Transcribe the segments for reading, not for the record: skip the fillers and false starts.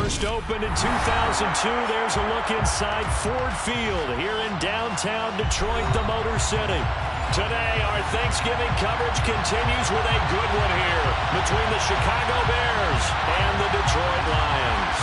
First opened in 2002. There's a look inside Ford Field here in downtown Detroit, the Motor City. Today, our Thanksgiving coverage continues with a good one here between the Chicago Bears and the Detroit Lions.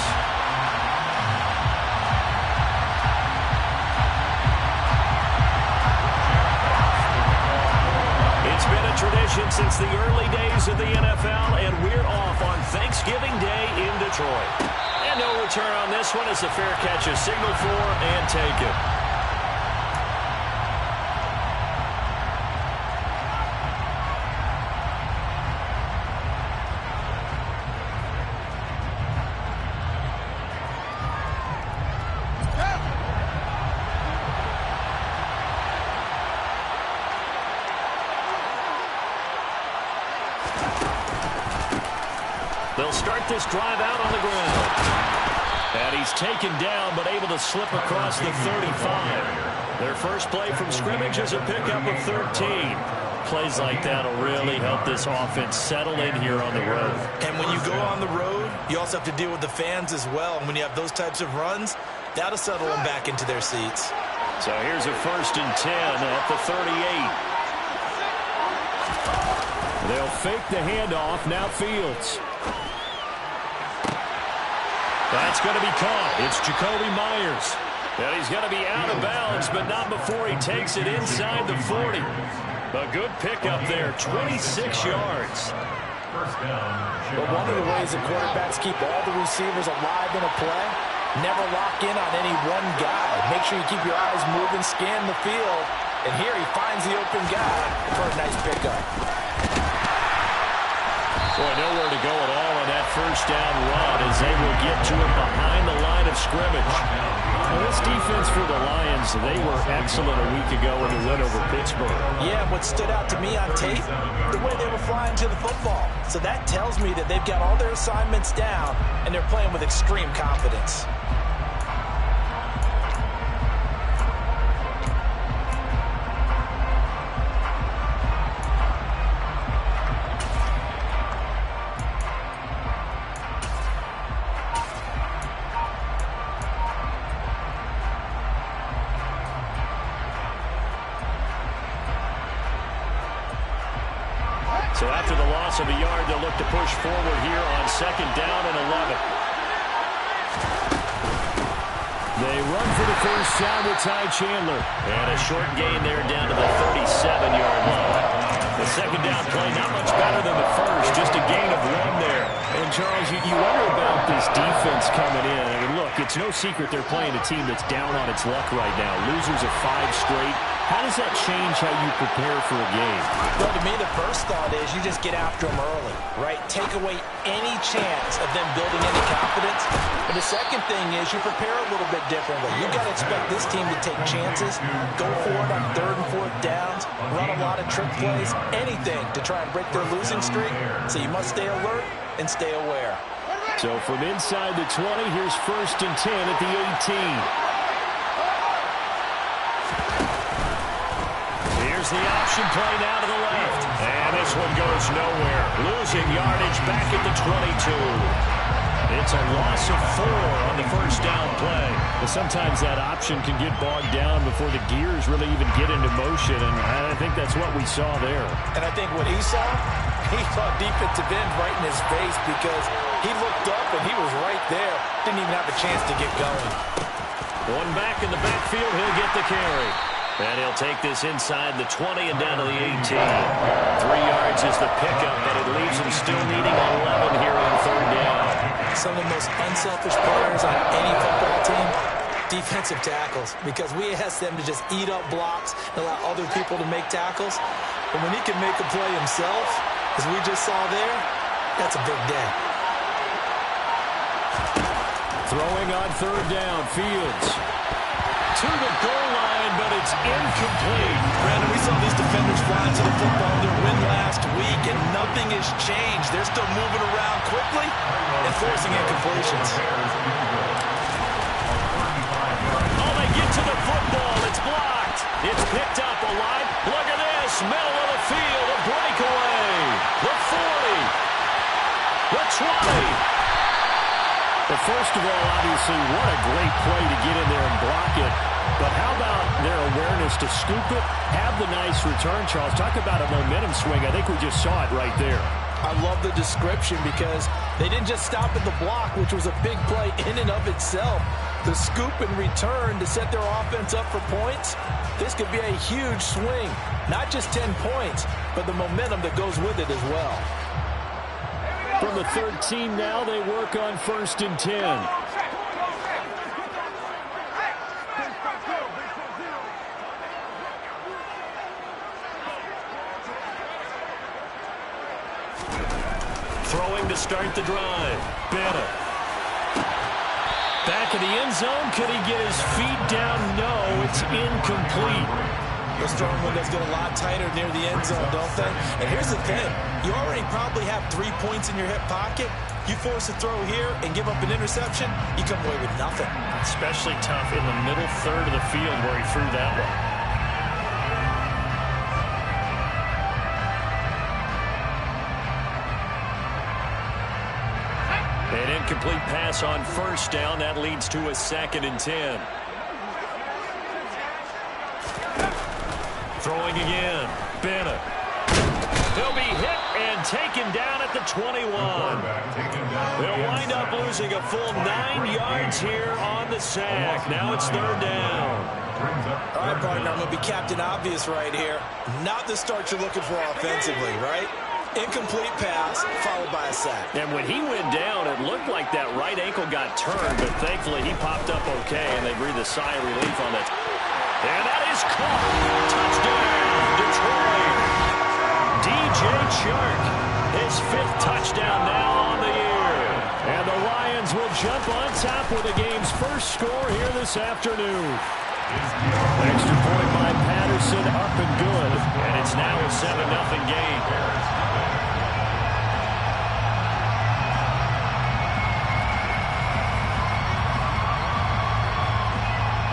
It's been a tradition since the early days of the NFL, and we're off on Thanksgiving Day in Detroit. And no return on this one as the fair catch is signaled for and taken. They'll start this drive out on the ground. And he's taken down, but able to slip across the 35. Their first play from scrimmage is a pickup of 13. Plays like that will really help this offense settle in here on the road. And when you go on the road, you also have to deal with the fans as well. And when you have those types of runs, that'll settle them back into their seats. So here's a 1st and 10 at the 38. They'll fake the handoff. Now Fields. That's going to be caught. It's Jacoby Myers. And he's going to be out of bounds, but not before he takes it inside the 40. A good pickup there, 26 yards. But one of the ways that quarterbacks keep all the receivers alive in a play, never lock in on any one guy. Make sure you keep your eyes moving, scan the field. And here he finds the open guy for a nice pickup. Boy, nowhere to go at all on that first down run as they will get to it behind the line of scrimmage. Well, this defense for the Lions, they were excellent a week ago in the win over Pittsburgh. Yeah, what stood out to me on tape, the way they were flying to the football. So that tells me that they've got all their assignments down, and they're playing with extreme confidence. So after the loss of a yard, they'll look to push forward here on 2nd down and 11. They run for the first down with Ty Chandler. And a short gain there down to the 37-yard line. The 2nd down play not much better than the first, just a gain of 1 there. And Charles, you wonder about this defense coming in. I mean, look, it's no secret they're playing a team that's down on its luck right now. Losers of 5 straight. How does that change how you prepare for a game? Well, to me, the first thought is you just get after them early, right? Take away any chance of them building any confidence. But the second thing is you prepare a little bit differently. You've got to expect this team to take chances, go for it on 3rd and 4th downs, run a lot of trick plays, anything to try and break their losing streak. So you must stay alert and stay aware. So from inside the 20, here's 1st and 10 at the 18. The option play now to the left. And this one goes nowhere. Losing yardage back at the 22. It's a loss of 4 on the first down play. But sometimes that option can get bogged down before the gears really even get into motion. And I think that's what we saw there. And I think what he saw defensive end right in his face because he looked up and he was right there. Didn't even have a chance to get going. One back in the backfield, he'll get the carry. And he'll take this inside the 20 and down to the 18. 3 yards is the pickup, but it leaves him still needing 11 here on 3rd down. Some of the most unselfish players on any football team, defensive tackles, because we ask them to just eat up blocks and allow other people to make tackles. But when he can make a play himself, as we just saw there, that's a big day. Throwing on 3rd down, Fields. To the goal line, but it's incomplete. Brandon, we saw these defenders flying to the football in their win last week, and nothing has changed. They're still moving around quickly and forcing incompletions. Oh, they get to the football. It's blocked. It's picked up alive. Look at this. Middle of the field, a breakaway. The 40. The 20. Well, first of all, obviously, what a great play to get in there and block it. But how about their awareness to scoop it, have the nice return, Charles? Talk about a momentum swing. I think we just saw it right there. I love the description because they didn't just stop at the block, which was a big play in and of itself. The scoop and return to set their offense up for points, this could be a huge swing. Not just 10 points, but the momentum that goes with it as well. From the 13 now, they work on 1st and 10. Throwing to start the drive. Bennett. Back in the end zone. Could he get his feet down? No, it's incomplete. Those throwing windows get a lot tighter near the end zone, don't they? And here's the thing. You already probably have 3 points in your hip pocket. You force a throw here and give up an interception, you come away with nothing. Especially tough in the middle third of the field where he threw that one. An incomplete pass on 1st down. That leads to a 2nd and 10. Throwing again. Bennett. He'll be hit and taken down at the 21. They'll wind up losing a full 9 yards here on the sack. Now it's 3rd down. All right, partner, I'm going to be Captain Obvious right here. Not the start you're looking for offensively, right? Incomplete pass, followed by a sack. And when he went down, it looked like that right ankle got turned, but thankfully he popped up okay, and they breathed a sigh of relief on that. And that is caught. Touchdown, Detroit. DJ Chark, his 5th touchdown now on the year. And the Lions will jump on top with the game's first score here this afternoon. Extra point by Patterson, up and good. And it's now a 7-0 game.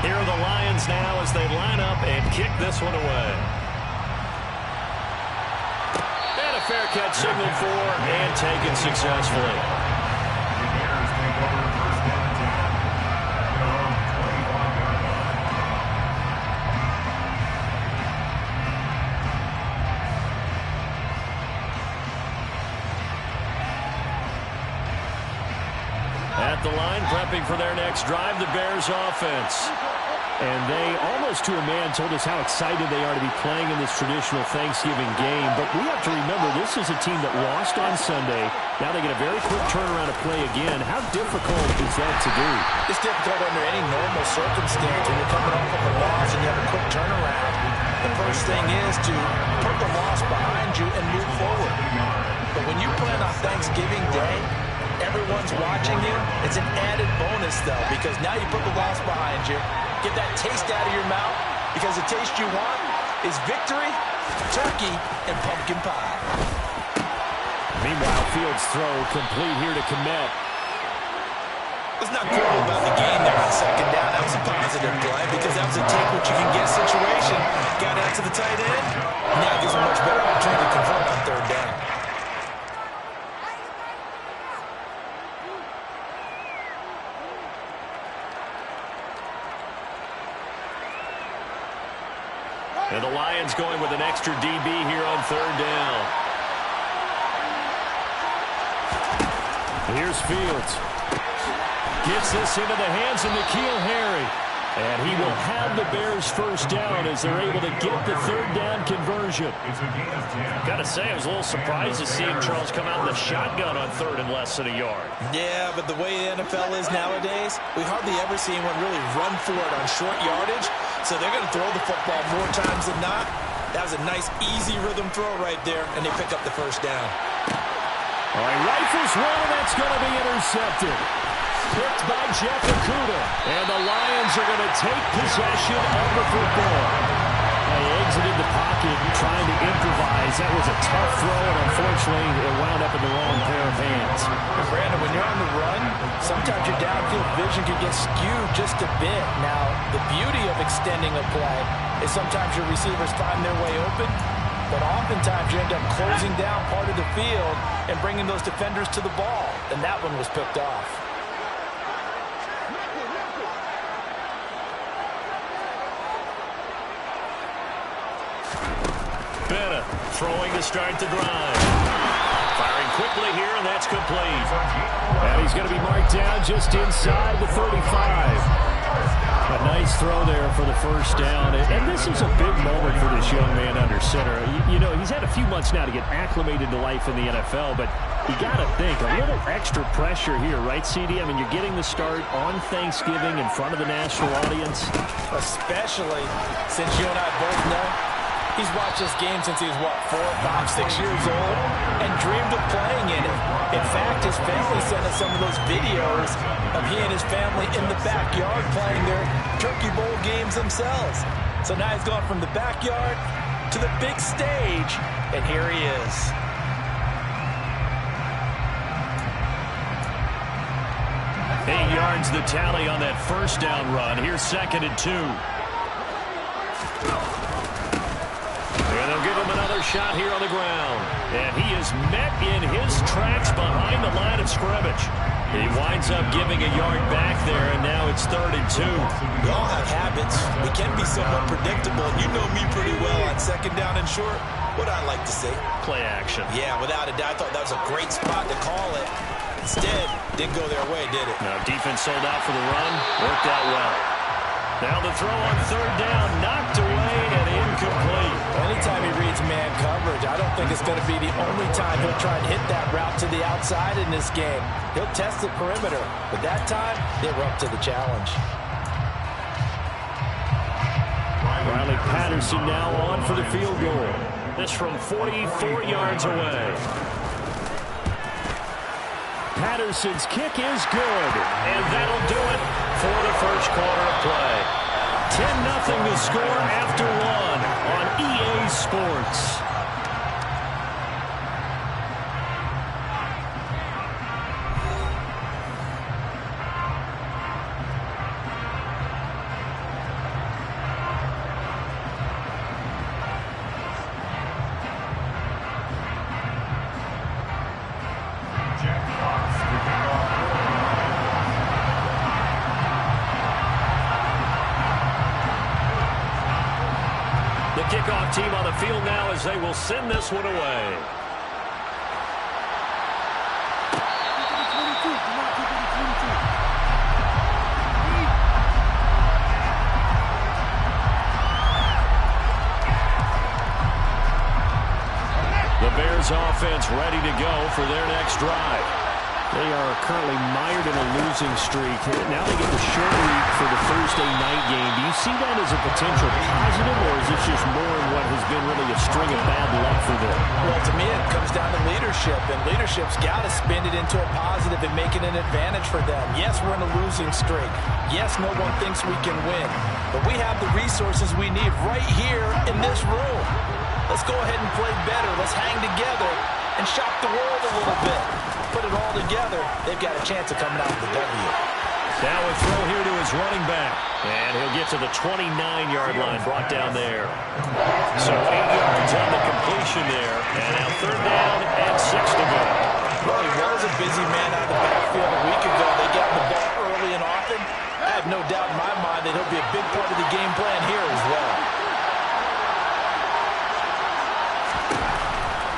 Here are the Lions now as they line up and kick this one away. And a fair catch signaled for and taken successfully. At the line, prepping for their next drive, the Bears offense. And they, almost to a man, told us how excited they are to be playing in this traditional Thanksgiving game. But we have to remember, this is a team that lost on Sunday. Now they get a very quick turnaround to play again. How difficult is that to do? It's difficult under any normal circumstance when you're coming off of a loss and you have a quick turnaround. The first thing is to put the loss behind you and move forward. But when you play on Thanksgiving Day, everyone's watching you. It's an added bonus, though, because now you put the loss behind you. Get that taste out of your mouth, because the taste you want is victory, turkey, and pumpkin pie. Meanwhile, Fields' throw complete here to Kmet. It's not cool about the game there on 2nd down. That was a positive play because that was a take-what-you-can-get situation. Got out to the tight end. Now gives a much better opportunity to convert on 3rd down. And the Lions going with an extra DB here on 3rd down. Here's Fields. Gets this into the hands of N'Keal Harry. And he will have the Bears 1st down as they're able to get the 3rd down conversion. Got to say, I was a little surprised to see Charles come out in the shotgun on 3rd and less than a yard. Yeah, but the way the NFL is nowadays, we hardly ever see anyone really run for it on short yardage. So they're going to throw the football more times than not. That was a nice, easy rhythm throw right there, and they pick up the 1st down. All right, rifles one, and that's going to be intercepted. Picked by Jeff Okudah. And the Lions are going to take possession of the football. They exited the pocket trying to improvise. That was a tough throw, and unfortunately, it wound up in the wrong pair of hands. Brandon, when you're on the run, sometimes your downfield vision can get skewed just a bit. Now, the beauty of extending a play is sometimes your receivers find their way open, but oftentimes you end up closing down part of the field and bringing those defenders to the ball, and that one was picked off. throwing to start the drive. Firing quickly here, and that's complete. And he's going to be marked down just inside the 35. A nice throw there for the first down. And this is a big moment for this young man under center. You know, he's had a few months now to get acclimated to life in the NFL, but you got to think, a little extra pressure here, right, CD? I mean, you're getting the start on Thanksgiving in front of the national audience. Especially since you and I both know he's watched this game since he was, what, 4, 5, 6 years old and dreamed of playing in it. In fact, his family sent us some of those videos of he and his family in the backyard playing their Turkey Bowl games themselves. So now he's gone from the backyard to the big stage, and here he is. Eight yards the tally on that first down run. Here's 2nd and 2. And they'll give him another shot here on the ground. And he is met in his tracks behind the line of scrimmage. He winds up giving a yard back there, and now it's 3rd and 2. We all have habits. We can be somewhat predictable. You know me pretty well on 2nd down and short. What I like to see. Play action. Yeah, without a doubt. I thought that was a great spot to call it. Instead, didn't go their way, did it? No, defense sold out for the run. Worked out well. Now the throw on 3rd down, knocked away and incomplete. Anytime he reads man coverage, I don't think it's going to be the only time he'll try and hit that route to the outside in this game. He'll test the perimeter, but that time, they were up to the challenge. Riley Patterson now on for the field goal. This from 44 yards away. Patterson's kick is good, and that'll do it for the first quarter of play. 10-0 to score after 1 on EA Sports. Kickoff team on the field now as they will send this one away. The Bears offense ready to go for their next drive. They are currently mired in a losing streak. Now they get the short week for the Thursday night game. Do you see that as a potential positive, or is this just more in what has been really a string of bad luck for them? Well, to me, it comes down to leadership, and leadership's got to spin it into a positive and make it an advantage for them. Yes, we're in a losing streak. Yes, no one thinks we can win, but we have the resources we need right here in this room. Let's go ahead and play better. Let's hang together and shock the world a little bit. Put it all together, they've got a chance of coming out with the W. Now a throw here to his running back. And he'll get to the 29-yard line, brought down there. So 8 yards on the completion there. And now 3rd down and 6 to go. Well, he was a busy man out of the backfield a week ago. They got the ball early and often. I have no doubt in my mind that he'll be a big part of the game plan here as well.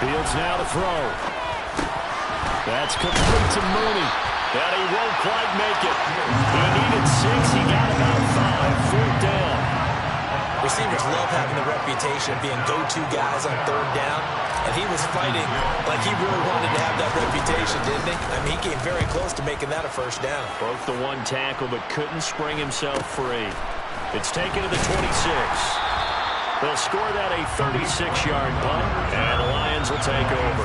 Fields now to throw. That's complete to Mooney. And he won't quite make it. He needed 6. He got about 5. 4th down. Receivers love having the reputation of being go-to guys on 3rd down. And he was fighting like he really wanted to have that reputation, didn't he? I mean, he came very close to making that a 1st down. Broke the 1 tackle, but couldn't spring himself free. It's taken to the 26. They'll score that a 36-yard punt, and the Lions will take over.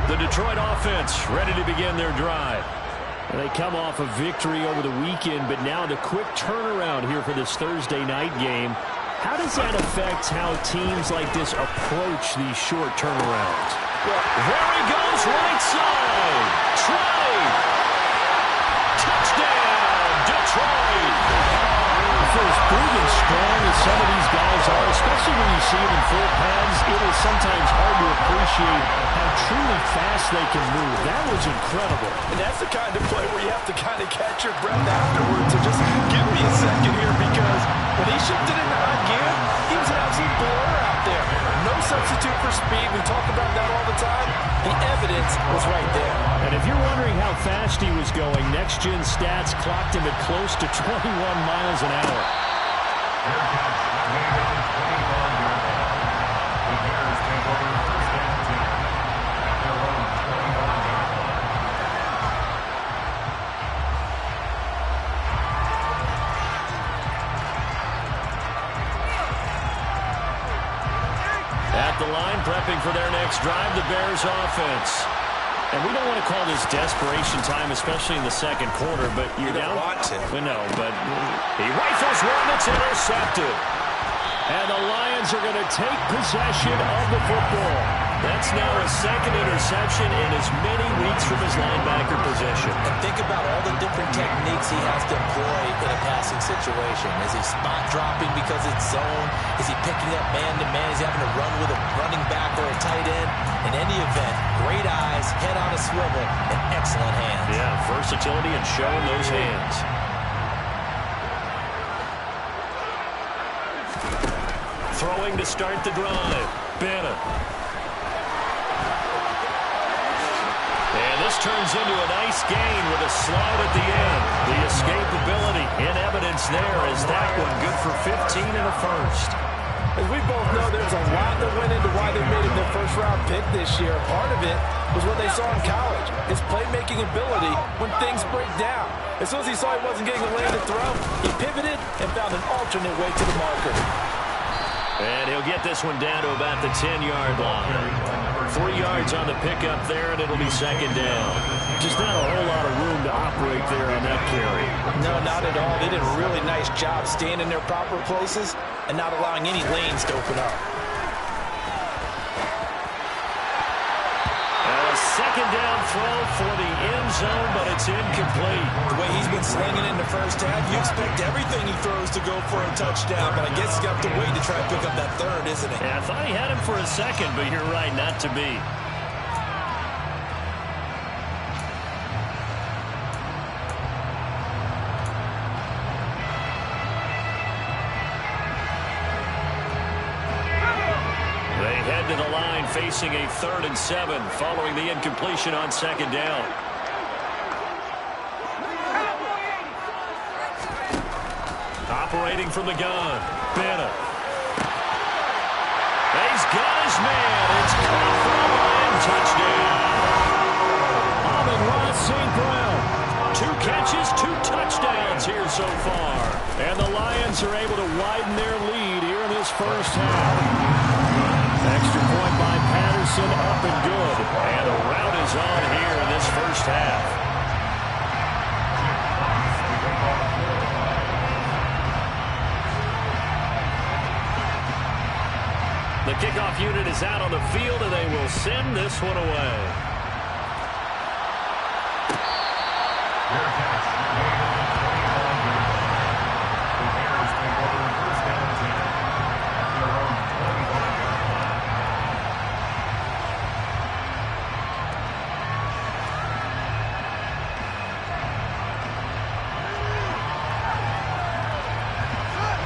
The Detroit offense ready to begin their drive. And they come off a victory over the weekend, but now the quick turnaround here for this Thursday night game. How does that affect how teams like this approach these short turnarounds? Well, there he goes, right side. Trey. Touchdown, Detroit. for as big and strong as some of these guys are, especially when you see them in full pads, it is sometimes hard to appreciate how truly fast they can move. That was incredible. And that's the kind of play where you have to kind of catch your breath afterwards. So just give me a second here, because when he shifted into high gear, he was an absolute blur out there. No substitute for speed. We talk about that all the time. The evidence was right there. And if you're wondering how fast he was going, Next Gen Stats clocked him at close to 21 miles an hour. At the line, prepping for their next drive, the Bears offense. And we don't want to call this desperation time, especially in the second quarter, but you're down. You don't want to. We know, but he rifles one that's intercepted. And the Lions are going to take possession of the football. That's now his second interception in as many weeks from his linebacker position. And think about all the different techniques he has to employ in a passing situation. Is he spot dropping because it's zone? Is he picking up man-to-man? Is he having to run with a running back or a tight end? In any event, great eyes, head on a swivel, and excellent hands. Yeah, versatility and showing those hands. Throwing to start the drive. Banna. And this turns into a nice gain with a slide at the end. The escapability in evidence there as that one good for 15 and a first. As we both know, there's a lot that went into why they made him their first-round pick this year. Part of it was what they saw in college, his playmaking ability when things break down. As soon as he saw he wasn't getting a lane to throw, he pivoted and found an alternate way to the marker. And he'll get this one down to about the 10-yard line. 3 yards on the pickup there, and it'll be second down. Just not a whole lot of room to operate there on that carry. No, not at all. They did a really nice job staying in their proper places and not allowing any lanes to open up. Second down throw for the end zone, but it's incomplete. The way he's been slinging in the first half, you expect everything he throws to go for a touchdown, but I guess he's got to wait to try to pick up that third, isn't he? Yeah, I thought he had him for a second, but you're right, not to be. To the line, facing a 3rd and 7 following the incompletion on second down. Operating from the gun, Banna. He's got his man. It's caught for a Lion touchdown. Amon-Ra St. Brown. 2 catches, 2 touchdowns here so far. And the Lions are able to widen their lead here in this first half. Extra point by Patterson, up and good. And the route is on here in this first half. The kickoff unit is out on the field, and they will send this one away.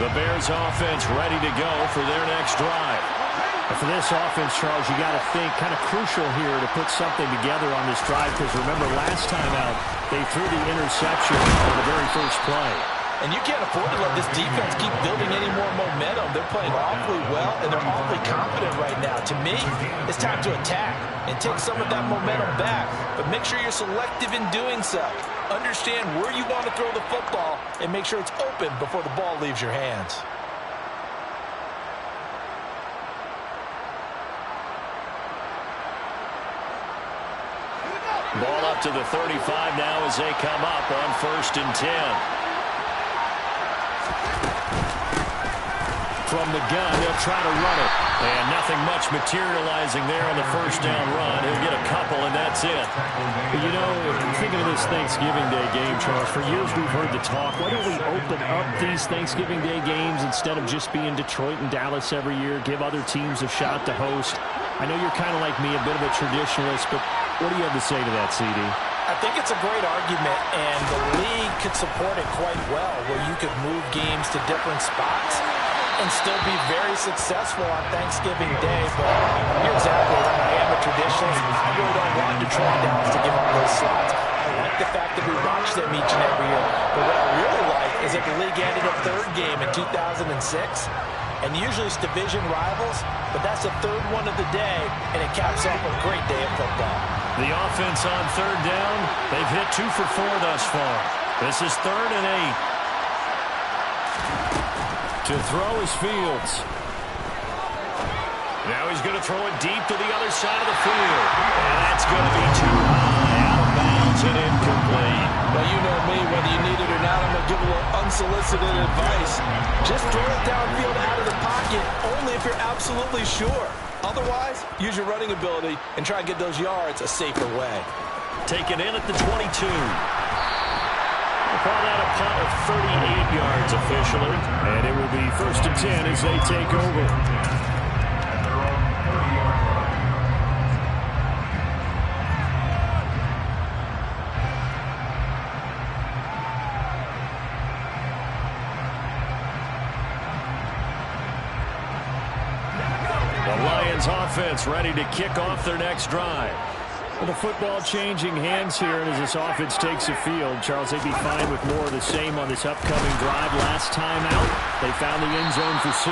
The Bears offense ready to go for their next drive. And for this offense, Charles, you got to think kind of crucial here to put something together on this drive, because remember last time out, they threw the interception on the very first play. And you can't afford to let this defense keep building any more momentum. They're playing awfully well, and they're awfully confident right now. To me, it's time to attack and take some of that momentum back. But make sure you're selective in doing so. Understand where you want to throw the football and make sure it's open before the ball leaves your hands. Ball up to the 35 now as they come up on 1st and 10. from the gun. They'll try to run it. And nothing much materializing there on the first down run. He'll get a couple, and that's it. You know, thinking of this Thanksgiving Day game, Charles, for years we've heard the talk, why don't we open up these Thanksgiving Day games instead of just being Detroit and Dallas every year, give other teams a shot to host? I know you're kind of like me, a bit of a traditionalist, but what do you have to say to that, CD? I think it's a great argument, and the league could support it quite well, where you could move games to different spots and still be very successful on Thanksgiving Day. But you're exactly right. I am a traditionalist. I really don't want Detroit and Dallas to give up those slots. I like the fact that we watch them each and every year. But what I really like is that the league added a third game in 2006. And usually it's division rivals, but that's the third one of the day, and it caps off a great day of football. The offense on third down, they've hit 2 for 4 thus far. This is 3rd and 8. To throw is Fields. Now he's going to throw it deep to the other side of the field. And that's going to be too high, out of bounds and incomplete. Well, you know me, whether you need it or not, I'm going to give a little unsolicited advice. Just throw it downfield out of the pocket, only if you're absolutely sure. Otherwise, use your running ability and try and get those yards a safer way. Take it in at the 22. We'll call that a punt of 38 yards officially. And it will be 1st and 10 as they take over. Offense ready to kick off their next drive. Well, the football changing hands here, and as this offense takes the field, Charles, they'd be fine with more of the same on this upcoming drive. Last time out, they found the end zone for 6.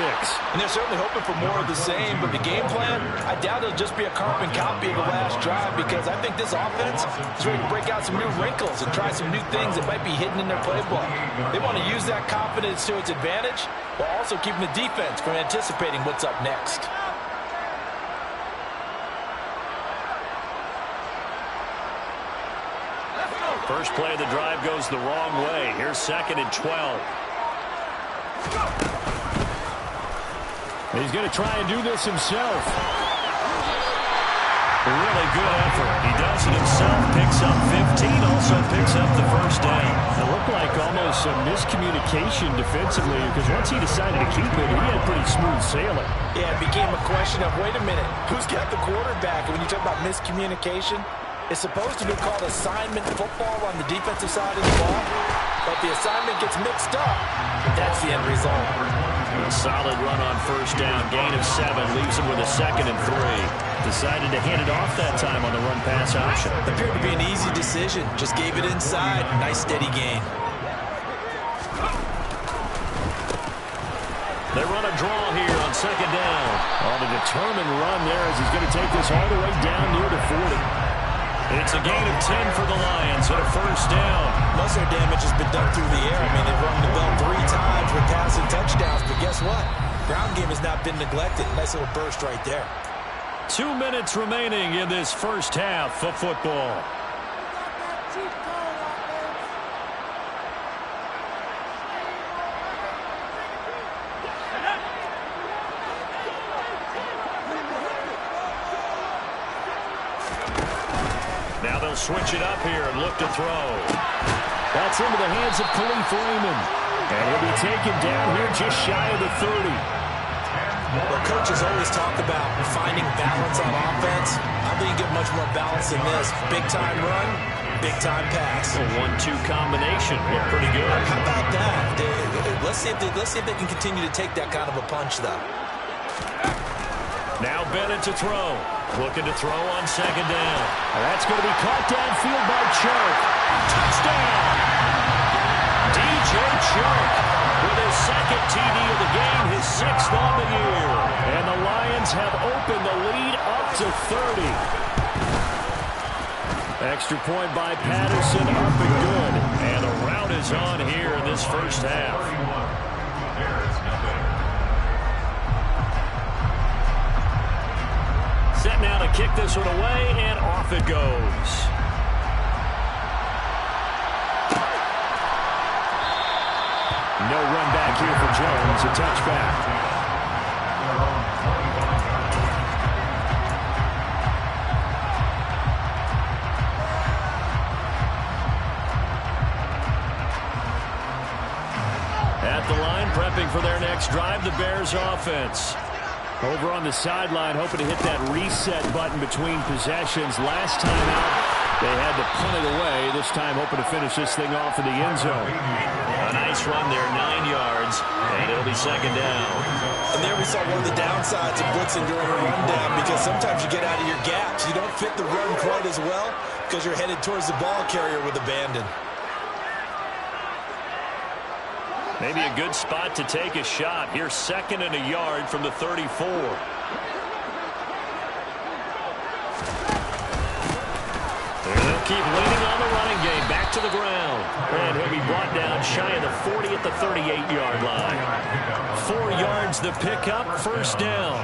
And they're certainly hoping for more of the same, but the game plan, I doubt it'll just be a carbon copy of the last drive, because I think this offense is ready to break out some new wrinkles and try some new things that might be hidden in their playbook. They want to use that confidence to its advantage, while also keeping the defense from anticipating what's up next. First play of the drive goes the wrong way. Here's 2nd and 12. He's going to try and do this himself. Really good effort. He does it himself, picks up 15, also picks up the first down. It looked like almost some miscommunication defensively, because once he decided to keep it, he had pretty smooth sailing. Yeah, it became a question of, wait a minute, who's got the quarterback? And when you talk about miscommunication, it's supposed to be called assignment football on the defensive side of the ball, but the assignment gets mixed up. That's the end result. A solid run on first down. Gain of 7 leaves him with a 2nd and 3. Decided to hand it off that time on the run-pass option. Appeared to be an easy decision. Just gave it inside. Nice, steady gain. They run a draw here on 2nd down. On a determined run there as he's going to take this all the way down near the 40. It's a gain of 10 for the Lions and a first down. Most of their damage has been done through the air. I mean, they've rung the bell 3 times with passing touchdowns, but guess what? Ground game has not been neglected. Nice little burst right there. 2 minutes remaining in this first half of football. Now they'll switch it up here and look to throw. That's into the hands of Khalif Raymond. And he'll be taken down here just shy of the 30. Well, coaches always talk about finding balance on offense. I think you get much more balance than this. Big-time run, big-time pass. A 1-2 combination. Look pretty good. How about that? Let's see if they can continue to take that kind of a punch, though. Now Bennett to throw. Looking to throw on 2nd down. And that's going to be caught downfield by Chark. Touchdown! DJ Chark with his 2nd TD of the game, his 6th on the year. And the Lions have opened the lead up to 30. Extra point by Patterson, up and good. And a rout is on here in this first half. Set now to kick this one away, and off it goes. No run back here for Jones, a touchback. for their next drive, the Bears offense. Over on the sideline, hoping to hit that reset button between possessions. Last time out, they had to punt it away. This time, hoping to finish this thing off in the end zone. A nice run there, 9 yards, and it'll be second down. And there we saw one of the downsides of blitzing during a rundown, because sometimes you get out of your gaps. You don't fit the run quite as well because you're headed towards the ball carrier with abandon. Maybe a good spot to take a shot. Here's 2nd and a yard from the 34. They'll keep leaning on the running game. Back to the ground. And he'll be brought down shy of the 40 at the 38-yard line. 4 yards the pickup, first down.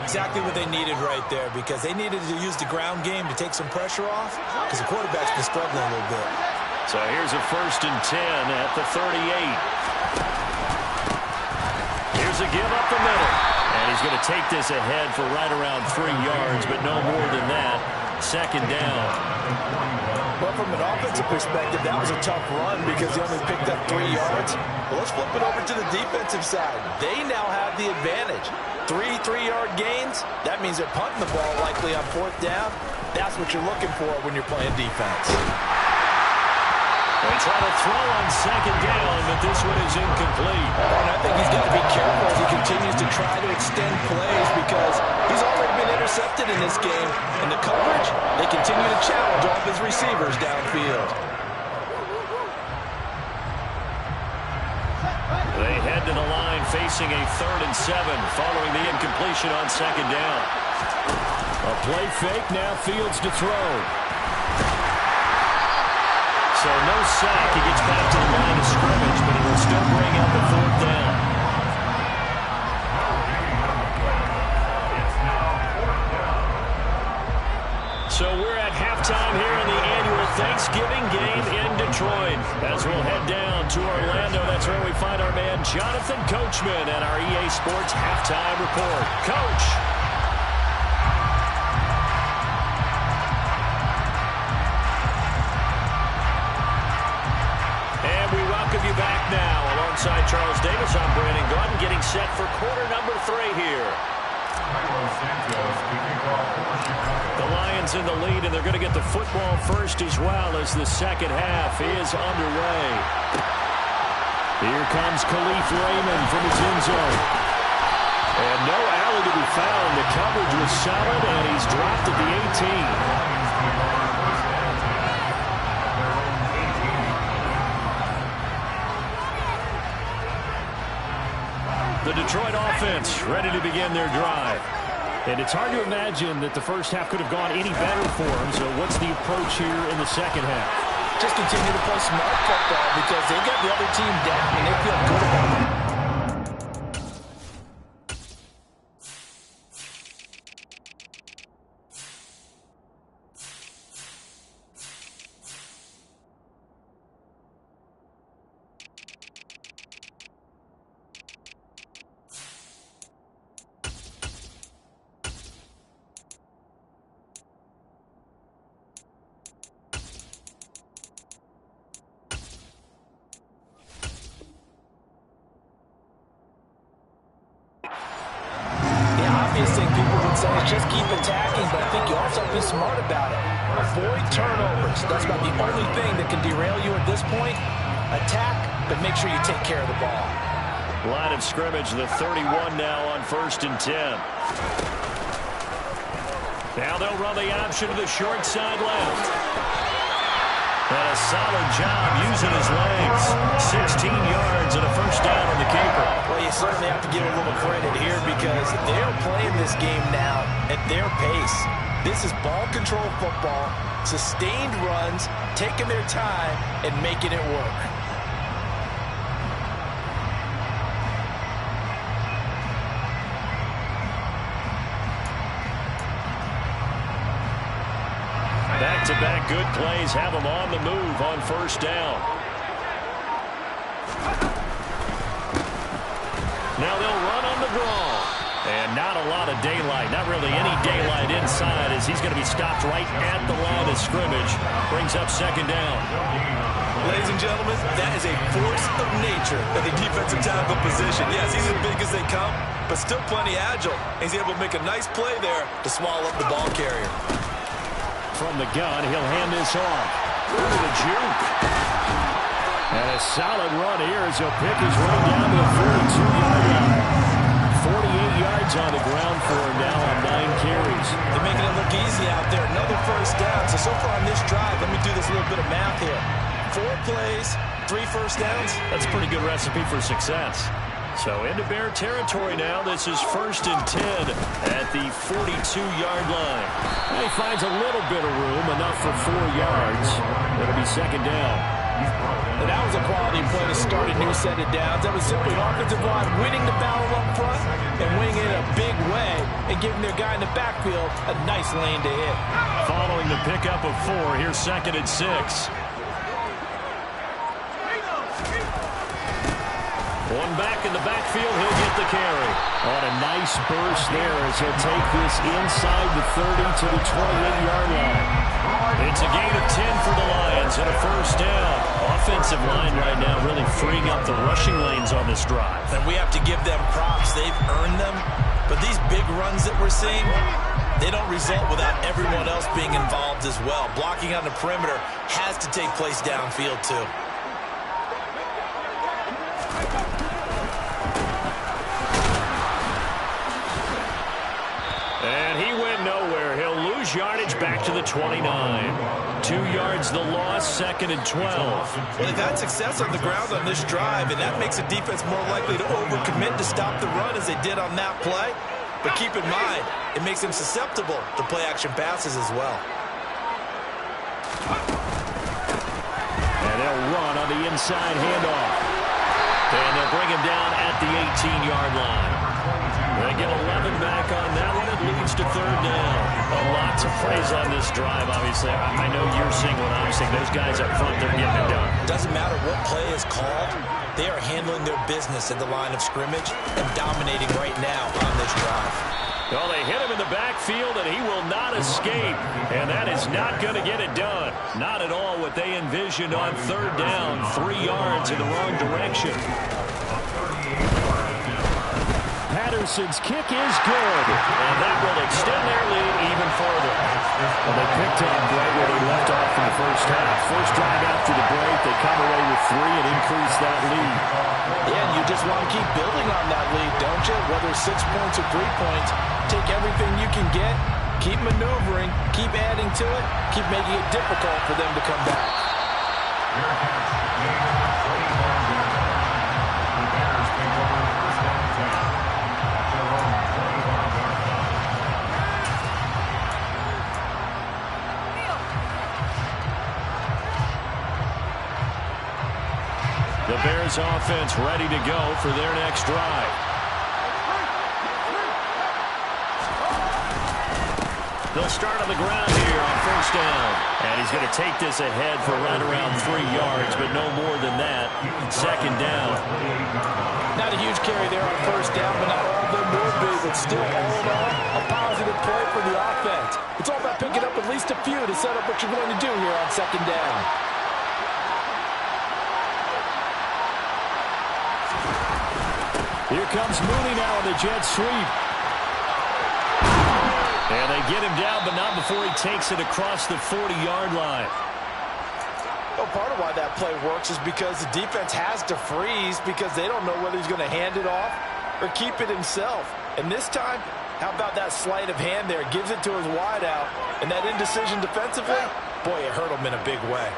Exactly what they needed right there, because they needed to use the ground game to take some pressure off, because the quarterback's been struggling a little bit. So here's a 1st and 10 at the 38. Here's a give up the middle. And he's going to take this ahead for right around 3 yards, but no more than that. Second down. Well, from an offensive perspective, that was a tough run because he only picked up 3 yards. Well, let's flip it over to the defensive side. They now have the advantage. 3 3-yard gains. That means they're punting the ball likely on 4th down. That's what you're looking for when you're playing defense. They try to throw on 2nd down, but this one is incomplete. And I think he's got to be careful as he continues to try to extend plays, because he's already been intercepted in this game. And the coverage, they continue to challenge all of his receivers downfield. They head to the line facing a 3rd and 7 following the incompletion on 2nd down. A play fake, now Fields to throw. So no sack. He gets back to the line of scrimmage, but it will still bring up the 4th down. So we're at halftime here in the annual Thanksgiving game in Detroit. As we'll head down to Orlando, that's where we find our man Jonathan Coachman and our EA Sports Halftime Report. Coach. You back now alongside Charles Davis. I'm Brandon Gordon, getting set for quarter number 3 here. The Lions in the lead, and they're going to get the football first as well as the second half is underway. Here comes Khalif Raymond from his end zone. And no alley to be found. The coverage was solid, and he's dropped at the 18. The Detroit offense ready to begin their drive. And it's hard to imagine that the first half could have gone any better for them. So what's the approach here in the second half? Just continue to play smart football, because they got the other team down and they feel good about it. Obvious thing people would say is just keep attacking, but I think you also have to be smart about it. Avoid turnovers. That's about the only thing that can derail you at this point. Attack, but make sure you take care of the ball. Line of scrimmage, the 31 now on 1st and 10. Now they'll run the option to the short side left. And a solid job using his legs. 16 yards and a first down on the keeper. Well, you certainly have to give a little credit here, because they're playing this game now at their pace. This is ball control football, sustained runs, taking their time, and making it work. Back-to-back good plays have them on the move on 1st down. Now they'll run on the draw. And not a lot of daylight, not really any daylight inside, as he's going to be stopped right at the line of scrimmage. Brings up 2nd down. Ladies and gentlemen, that is a force of nature at the defensive tackle position. Yes, he's as big as they come, but still plenty agile. He's able to make a nice play there to swallow up the ball carrier. From the gun, he'll hand this off. Ooh, the juke. And a solid run here as he'll pick his way down to the 42-yard line. 48 yards on the ground for him now on 9 carries. They're making it look easy out there. Another first down. So far on this drive, let me do this little bit of math here. 4 plays, 3 first downs. That's a pretty good recipe for success. So into Bear territory now. This is 1st and 10 at the 42-yard line. And he finds a little bit of room, enough for 4 yards. It'll be 2nd down. And that was a quality play to start a new set of downs. That was simply an offensive line winning the battle up front and winning it in a big way and giving their guy in the backfield a nice lane to hit. Following the pickup of 4, here's 2nd and 6. One back in the backfield, he'll get the carry. On a nice burst there as he'll take this inside the 30 to the 28-yard line. It's a gain of 10 for the Lions and a 1st down. Offensive line right now really freeing up the rushing lanes on this drive. And we have to give them props. They've earned them. But these big runs that we're seeing, they don't result without everyone else being involved as well. Blocking on the perimeter has to take place downfield too. And he went nowhere. He'll lose yardage back to the 29. 2 yards the loss, 2nd and 12. Well, they've had success on the ground on this drive, and that makes a defense more likely to overcommit to stop the run as they did on that play. But keep in mind, it makes them susceptible to play-action passes as well. And they'll run on the inside handoff. And they'll bring him down at the 18-yard line. They get 11 back on that one. It leads to 3rd down. Lots of plays on this drive, obviously. I know you're seeing what I'm seeing. Those guys up front, they're getting it done. Doesn't matter what play is called. They are handling their business at the line of scrimmage and dominating right now on this drive. Well, they hit him in the backfield, and he will not escape. And that is not going to get it done. Not at all what they envisioned on 3rd down. 3 yards in the wrong direction. Patterson's kick is good, and that will extend their lead even further. Well, they picked up right where they left off in the first half. First drive after the break, they come away with 3 and increase that lead. Yeah, and you just want to keep building on that lead, don't you? Whether it's 6 points or 3 points, take everything you can get, keep maneuvering, keep adding to it, keep making it difficult for them to come back. The Bears offense ready to go for their next drive. They'll start on the ground here on 1st down. And he's going to take this ahead for right around 3 yards, but no more than that. 2nd down. Not a huge carry there on 1st down, but not all of them will be. But still, all in all, a positive play for the offense. It's all about picking up at least a few to set up what you're going to do here on 2nd down. Here comes Mooney now on the jet sweep. And they get him down, but not before he takes it across the 40-yard line. Well, part of why that play works is because the defense has to freeze because they don't know whether he's going to hand it off or keep it himself. And this time, how about that sleight of hand there? Gives it to his wideout. And that indecision defensively, boy, it hurt him in a big way.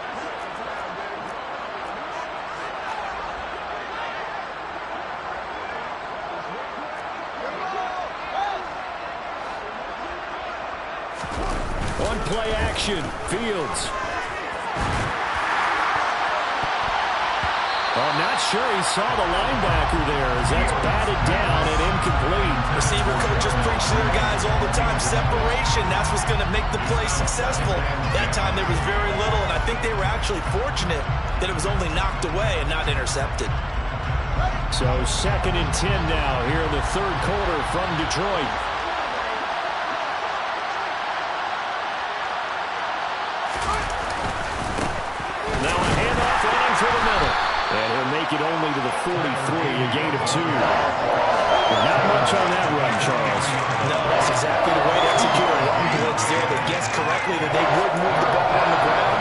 On play action, Fields. I'm not sure he saw the linebacker there as that's batted down and incomplete. Receiver coaches preach to their guys all the time. Separation, that's what's going to make the play successful. That time there was very little, and I think they were actually fortunate that it was only knocked away and not intercepted. So 2nd and 10 now here in the 3rd quarter from Detroit. Now a handoff. make it only to the 43, a gain of 2. But not much on that run, Charles. No, that's exactly the way to execute a run blitz there. They guessed correctly that they would move the ball on the ground,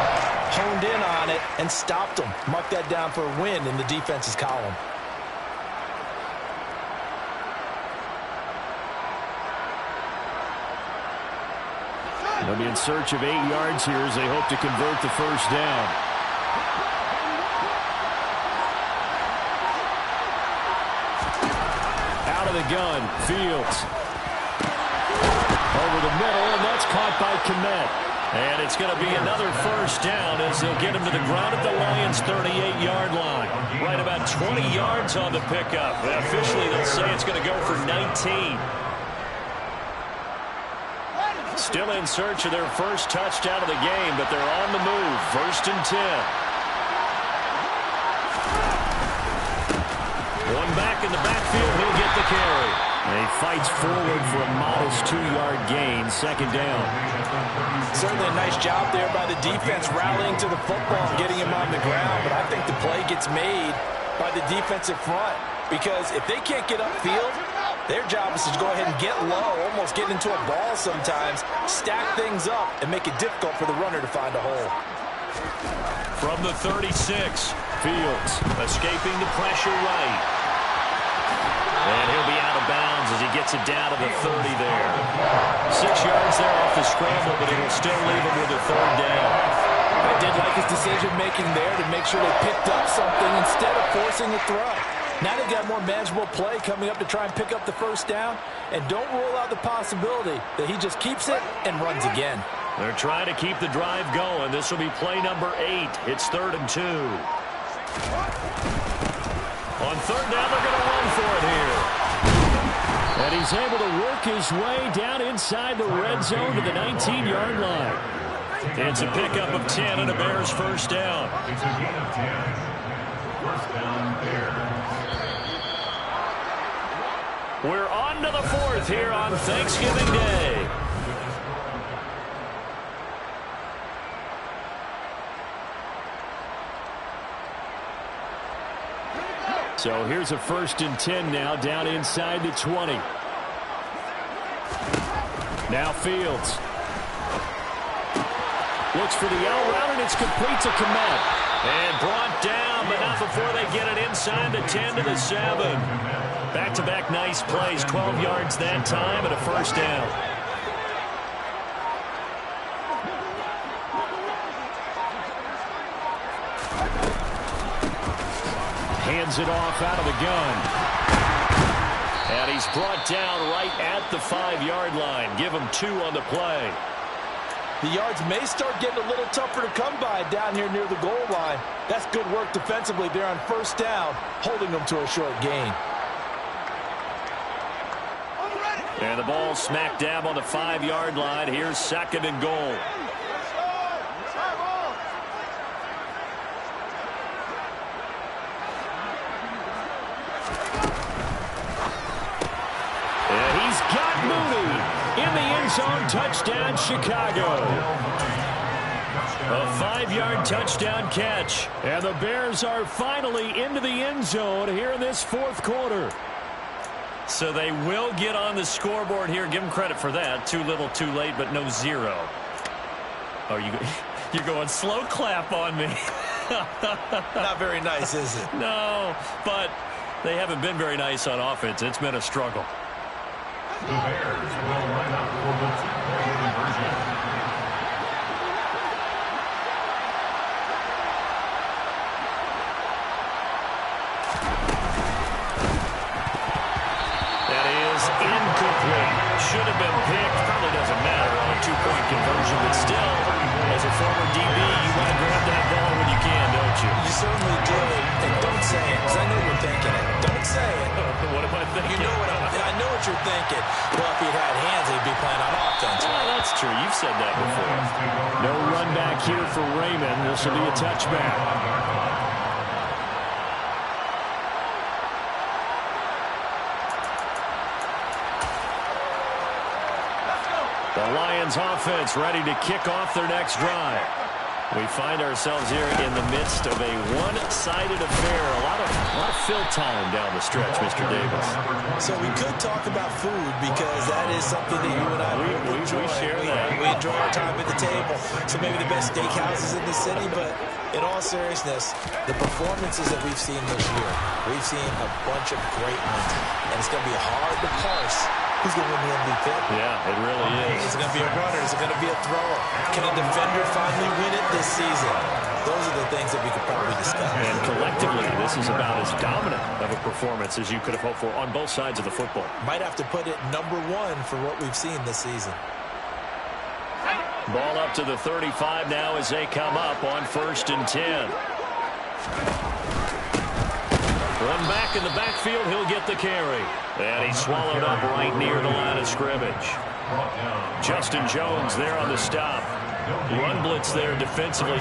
honed in on it, and stopped them. Mark that down for a win in the defense's column. They'll be in search of 8 yards here as they hope to convert the first down. Out of the gun, Fields. Over the middle, and that's caught by Kmet. And it's going to be another first down as they'll get him to the ground at the Lions' 38-yard line. Right about 20 yards on the pickup. But officially, they'll say it's going to go for 19. Still in search of their first touchdown of the game, but they're on the move. 1st and 10. One back in the backfield, he'll get the carry. And he fights forward for a modest 2-yard gain, 2nd down. Certainly a nice job there by the defense rallying to the football and getting him on the ground, but I think the play gets made by the defensive front because if they can't get upfield, their job is to go ahead and get low, almost get into a ball sometimes, stack things up, and make it difficult for the runner to find a hole. From the 36, Fields escaping the pressure right. And he'll be out of bounds as he gets it down to the 30 there. 6 yards there off the scramble, but it'll still leave him with a 3rd down. I did like his decision-making there to make sure they picked up something instead of forcing the throw. Now they've got more manageable play coming up to try and pick up the first down. And don't rule out the possibility that he just keeps it and runs again. They're trying to keep the drive going. This will be play number 8. It's 3rd and 2. On 3rd down, they're going to run for it here. And he's able to work his way down inside the red zone to the 19-yard line. It's a pickup of 10 and a Bears first down. We're on to the 4th here on Thanksgiving Day. So here's a 1st and 10 now down inside the 20. Now Fields. Looks for the out route, and it's complete to Kmet. And brought down, but not before they get it inside the 10 to the 7. Back-to-back nice plays, 12 yards that time and a first down. Hands it off out of the gun. And he's brought down right at the 5-yard line. Give him 2 on the play. The yards may start getting a little tougher to come by down here near the goal line. That's good work defensively there on 1st down, holding them to a short gain. And the ball smack dab on the 5-yard line. Here's 2nd and goal. And he's got Mooney in the end zone. Touchdown, Chicago. A 5-yard touchdown catch. And the Bears are finally into the end zone here in this 4th quarter. So they will get on the scoreboard here. Give them credit for that. Too little, too late, but no 0. Oh, you're going slow clap on me. Not very nice, is it? No, but they haven't been very nice on offense. It's been a struggle. The Bears will line up for the two-point conversion. Incomplete. Should have been picked. Probably doesn't matter on a 2-point conversion, but still, as a former DB, you want to grab that ball when you can, don't you? You certainly do. And don't say it, because I know you're thinking it. Don't say it. What am I thinking? You know I know what you're thinking. Well, if he'd had hands, he'd be playing on offense. Oh, that's true. You've said that before. No run back here for Raymond. This will be a touchback. The Lions offense ready to kick off their next drive. We find ourselves here in the midst of a one-sided affair. A lot of fill time down the stretch, Mr. Davis. So we could talk about food because that is something that you and I enjoy. We share that. We enjoy our time at the table. So maybe the best steakhouses in the city, but in all seriousness, the performances that we've seen this year, we've seen a bunch of great ones, and it's going to be hard to parse who's going to win the MVP. Yeah, it really is. Is it going to be a runner? Is it going to be a thrower? Can a defender finally win it this season? Those are the things that we could probably discuss. And collectively, this is about as dominant of a performance as you could have hoped for on both sides of the football. Might have to put it number one for what we've seen this season. Ball up to the 35 now as they come up on 1st and 10. One back in the backfield, he'll get the carry. And he's swallowed up right near the line of scrimmage. Justin Jones there on the stop. Run blitz there defensively.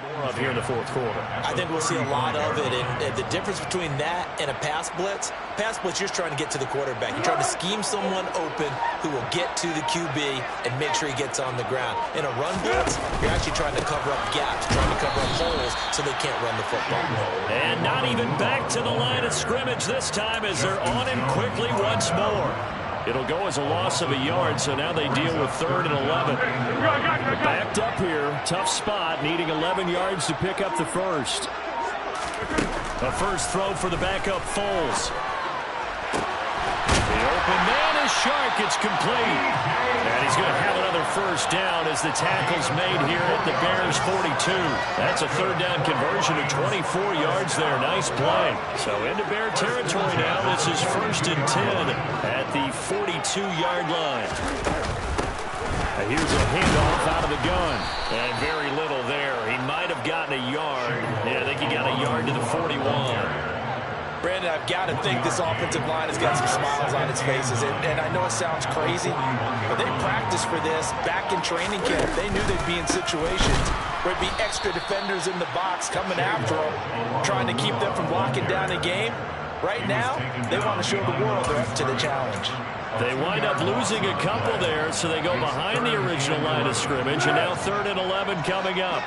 More up here in the 4th quarter. I think we'll see a lot of it, and the difference between that and a pass blitz, you're trying to get to the quarterback. You're trying to scheme someone open who will get to the QB and make sure he gets on the ground. In a run blitz, you're actually trying to cover up gaps, trying to cover up holes so they can't run the football. And not even back to the line of scrimmage this time as they're on him quickly once more. It'll go as a loss of a yard, so now they deal with 3rd and 11. They're backed up here. Tough spot, needing 11 yards to pick up the first. A first throw for the backup Foles. The open man is Shark. It's complete. And he's going to have another first down as the tackle's made here at the Bears' 42. That's a 3rd down conversion of 24 yards there. Nice play. So into Bear territory now. This is 1st and 10 at the 42-yard line. Here's a handoff out of the gun. And very little there. He might have gotten a yard. Yeah, I think he got a yard to the 41. Brandon, I've got to think this offensive line has got some smiles on its faces. And I know it sounds crazy, but they practiced for this back in training camp. They knew they'd be in situations where it'd be extra defenders in the box coming after them, trying to keep them from locking down a game. Right now, they want to show the world they're up to the challenge. They wind up losing a couple there, so they go behind the original line of scrimmage, and now 3rd and 11 coming up.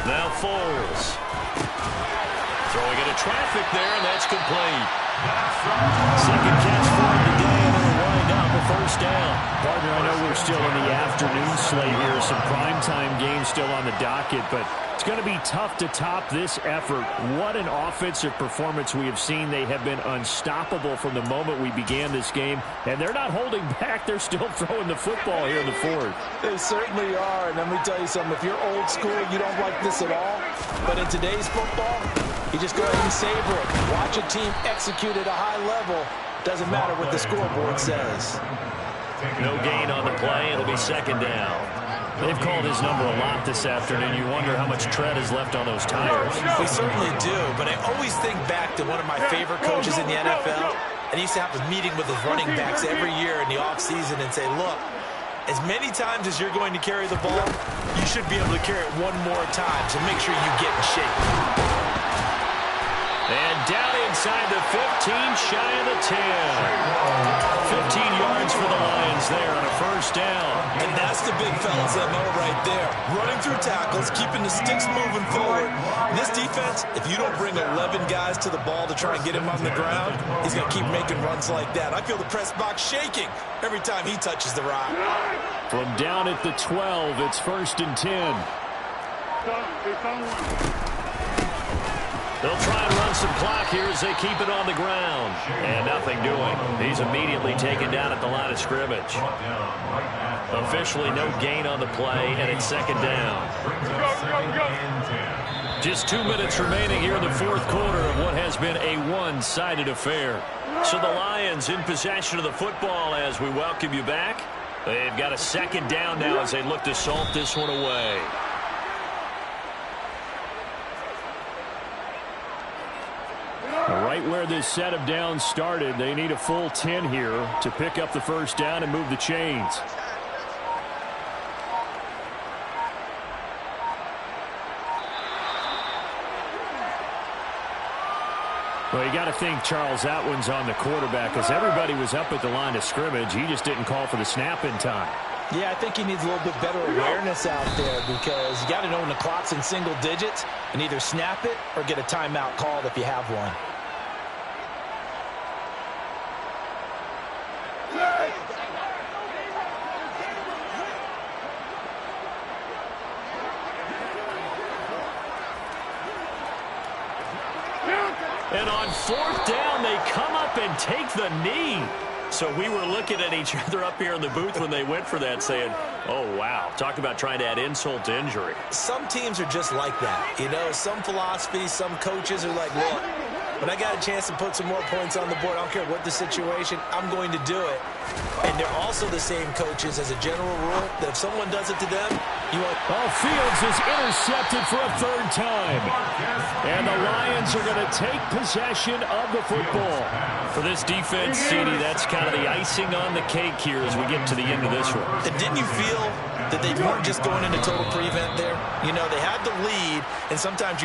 Now Foles. Throwing into traffic there, and that's complete. Second catch for him today, and it'll wind up a first down. Partner, I know we're still in the afternoon slate here. Some primetime games still on the docket, but it's going to be tough to top this effort. What an offensive performance we have seen. They have been unstoppable from the moment we began this game, and they're not holding back. They're still throwing the football here in the 4th. They certainly are, and let me tell you something. If you're old school, you don't like this at all. But in today's football, you just go ahead and savor it. Watch a team execute at a high level. Doesn't matter what the scoreboard says. No gain on the play. It'll be 2nd down. They've called his number a lot this afternoon. You wonder how much tread is left on those tires. We certainly do, but I always think back to one of my favorite coaches in the NFL, and he used to have a meeting with his running backs every year in the offseason and say, look, as many times as you're going to carry the ball, you should be able to carry it one more time, so make sure you get in shape. And down inside the 15, shy of the 10. 15 yards for the Lions there on a first down. And that's the big fella's MO right there. Running through tackles, keeping the sticks moving forward. This defense, if you don't bring 11 guys to the ball to try and get him on the ground, he's going to keep making runs like that. I feel the press box shaking every time he touches the rock. From down at the 12, it's 1st and 10. They'll try and run some clock here as they keep it on the ground. And nothing doing. He's immediately taken down at the line of scrimmage. Officially no gain on the play, and it's second down. Just 2 minutes remaining here in the fourth quarter of what has been a one-sided affair. So the Lions in possession of the football as we welcome you back. They've got a second down now as they look to salt this one away. Right where this set of downs started, they need a full 10 here to pick up the first down and move the chains. Well, you got to think, Charles, that one's on the quarterback because everybody was up at the line of scrimmage. He just didn't call for the snap in time. Yeah, I think he needs a little bit better awareness out there because you got to know when the clock's in single digits and either snap it or get a timeout called if you have one. And on fourth down, they come up and take the knee. So we were looking at each other up here in the booth when they went for that saying, oh, wow. Talk about trying to add insult to injury. Some teams are just like that. You know, some philosophies, some coaches are like, look, when I got a chance to put some more points on the board, I don't care what the situation, I'm going to do it. And they're also the same coaches as a general rule that if someone does it to them, you want... Oh, Fields is intercepted for a third time. And the Lions are going to take possession of the football. For this defense, CD, that's kind of the icing on the cake here as we get to the end of this one. And didn't you feel that they weren't just going into total prevent there? You know, they had the lead, and sometimes you